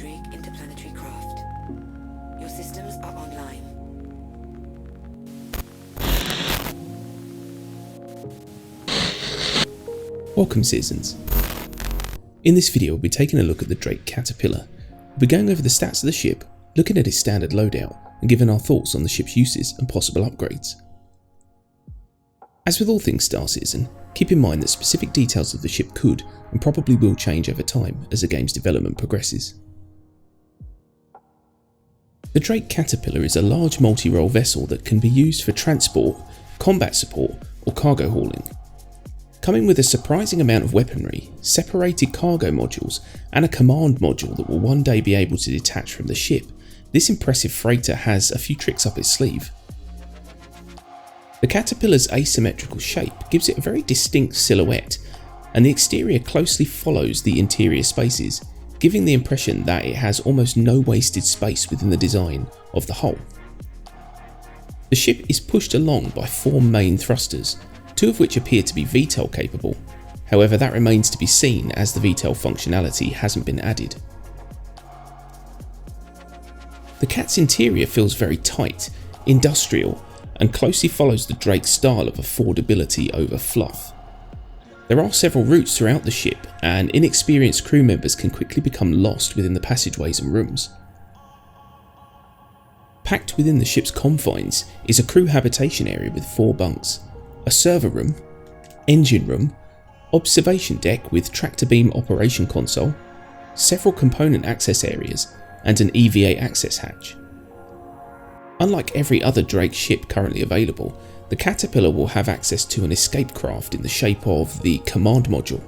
Drake interplanetary craft. Your systems are online. Welcome citizens. In this video we'll be taking a look at the Drake Caterpillar. We'll be going over the stats of the ship, looking at its standard loadout and giving our thoughts on the ship's uses and possible upgrades. As with all things Star Citizen, keep in mind that specific details of the ship could and probably will change over time as the game's development progresses. The Drake Caterpillar is a large multi-role vessel that can be used for transport, combat support or cargo hauling. Coming with a surprising amount of weaponry, separated cargo modules and a command module that will one day be able to detach from the ship, this impressive freighter has a few tricks up its sleeve. The Caterpillar's asymmetrical shape gives it a very distinct silhouette, and the exterior closely follows the interior spaces, giving the impression that it has almost no wasted space within the design of the hull. The ship is pushed along by 4 main thrusters, 2 of which appear to be VTOL capable, however that remains to be seen as the VTOL functionality hasn't been added. The Cat's interior feels very tight, industrial, and closely follows the Drake style of affordability over fluff. There are several routes throughout the ship, and inexperienced crew members can quickly become lost within the passageways and rooms. Packed within the ship's confines is a crew habitation area with 4 bunks, a server room, engine room, observation deck with tractor beam operation console, several component access areas, and an EVA access hatch. Unlike every other Drake ship currently available, the Caterpillar will have access to an escape craft in the shape of the command module.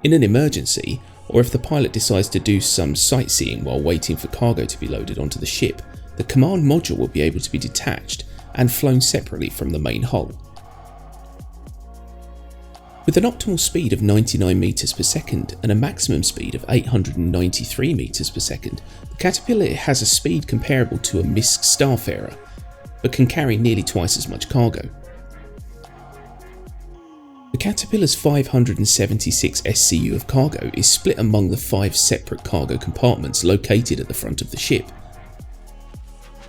In an emergency, or if the pilot decides to do some sightseeing while waiting for cargo to be loaded onto the ship, the command module will be able to be detached and flown separately from the main hull. With an optimal speed of 99 meters per second and a maximum speed of 893 meters per second, the Caterpillar has a speed comparable to a MISC Starfarer, but can carry nearly twice as much cargo. The Caterpillar's 576 SCU of cargo is split among the 5 separate cargo compartments located at the front of the ship,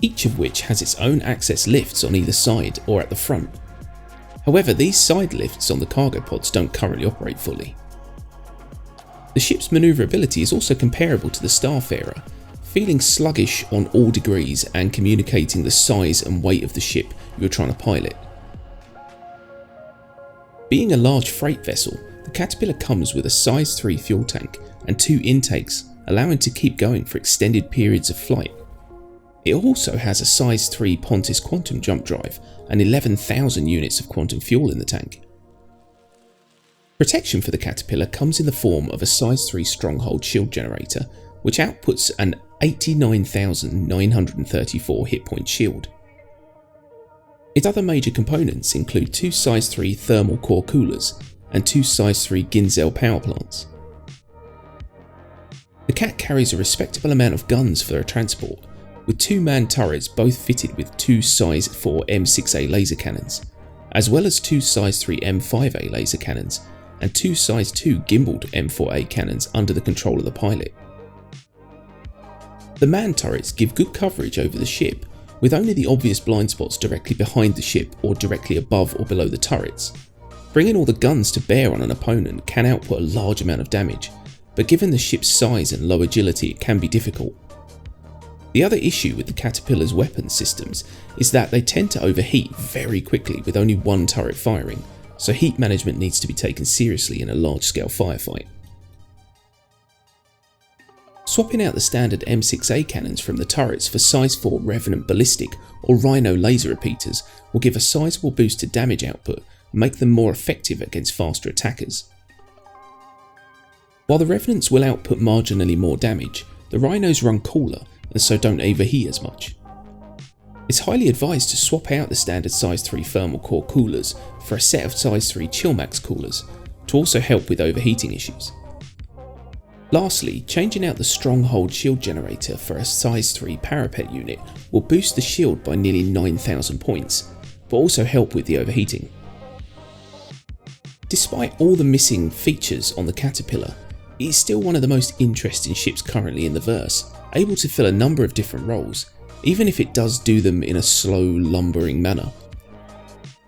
each of which has its own access lifts on either side or at the front. However, these side lifts on the cargo pods don't currently operate fully. The ship's manoeuvrability is also comparable to the Starfarer, feeling sluggish on all degrees and communicating the size and weight of the ship you're trying to pilot. Being a large freight vessel, the Caterpillar comes with a size 3 fuel tank and 2 intakes, allowing it to keep going for extended periods of flight. It also has a size 3 Pontis quantum jump drive and 11,000 units of quantum fuel in the tank. Protection for the Caterpillar comes in the form of a size 3 stronghold shield generator, which outputs an 89,934 hit point shield. Its other major components include 2 size 3 thermal core coolers and 2 size 3 Ginzel power plants. The Cat carries a respectable amount of guns for their transport, with 2 manned turrets both fitted with 2 size 4 M6A laser cannons, as well as 2 size 3 M5A laser cannons and 2 size 2 gimbaled M4A cannons under the control of the pilot. The manned turrets give good coverage over the ship, with only the obvious blind spots directly behind the ship or directly above or below the turrets. Bringing all the guns to bear on an opponent can output a large amount of damage, but given the ship's size and low agility it can be difficult. The other issue with the Caterpillar's weapons systems is that they tend to overheat very quickly with only 1 turret firing, so heat management needs to be taken seriously in a large-scale firefight. Swapping out the standard M6A cannons from the turrets for size 4 Revenant ballistic or Rhino laser repeaters will give a sizable boost to damage output and make them more effective against faster attackers. While the Revenants will output marginally more damage, the Rhinos run cooler and so don't overheat as much. It's highly advised to swap out the standard size 3 thermal core coolers for a set of size 3 ChillMax coolers to also help with overheating issues. Lastly, changing out the stronghold shield generator for a size 3 Parapet unit will boost the shield by nearly 9,000 points, but also help with the overheating. Despite all the missing features on the Caterpillar, it is still one of the most interesting ships currently in the verse, able to fill a number of different roles, even if it does do them in a slow, lumbering manner.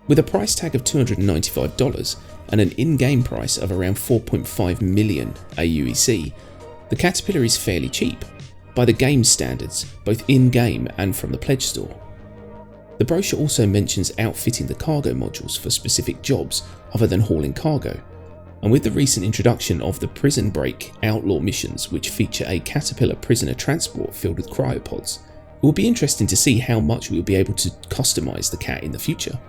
With a price tag of $295 and an in-game price of around 4.5 million AUEC, the Caterpillar is fairly cheap, by the game's standards, both in-game and from the pledge store. The brochure also mentions outfitting the cargo modules for specific jobs other than hauling cargo, and with the recent introduction of the Prison Break Outlaw missions, which feature a Caterpillar prisoner transport filled with cryopods, it will be interesting to see how much we will be able to customise the Cat in the future.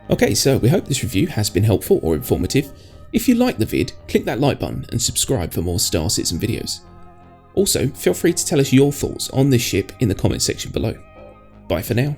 Okay, so we hope this review has been helpful or informative. If you liked the vid, click that like button and subscribe for more Star Citizen videos. Also, feel free to tell us your thoughts on this ship in the comment section below. Bye for now.